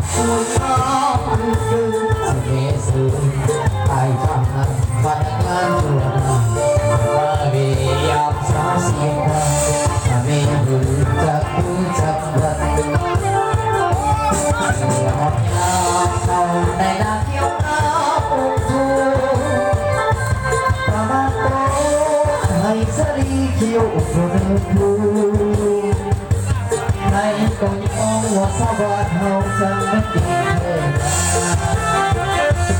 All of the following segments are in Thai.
คุณน้องคือเมสุไอ้ทำนั้นพนักงานตัวนั้นว่าเวียบสาวเสียงดังไม่รู้จักรู้จักวันหมดยาเข้าในนาเกี่ยวน้ำอุ่นทูประมาณโตให้สรีเขียวอุ่นทูในกองยองว่าสวัสดิ์เขาจะไม่ติดเลย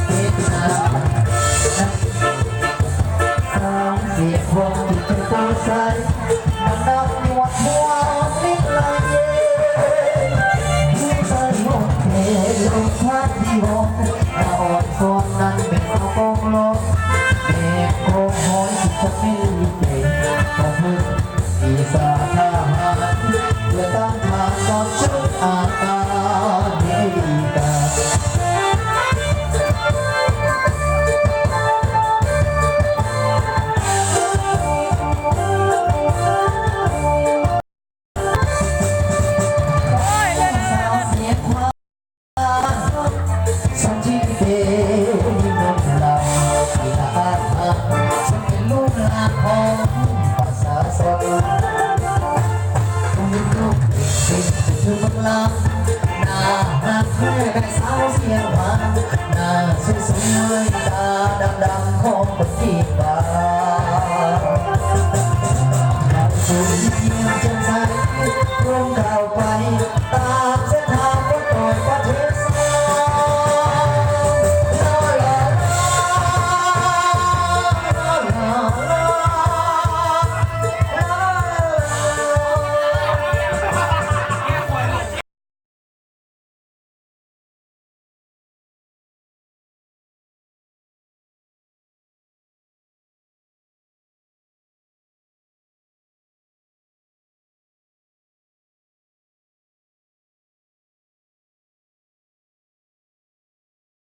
ติดนะสามเสียงพวงที่เธอตัวใสมันนับหนวดหัวนิดละเย่ที่ใจโอเคลงพัดที่หกมาอ่อนฟอนนั้นเป็นข้าวกองลมเด็กโกงหอยที่จะไม่มีเด็กก็เพิ่งอีสาทหารเพื่อตั้งทางก่อนชุดอาตาเดีกาฉันที่เกยนมลาที่อาอาฉันเป็นลูกหลานของประชาชนลูกเด็กเป็นชื่อบังลาหน้าหักแค่ได้สาวเสียงหวานหน้าสวยๆตาดำๆของคนที่บ้าน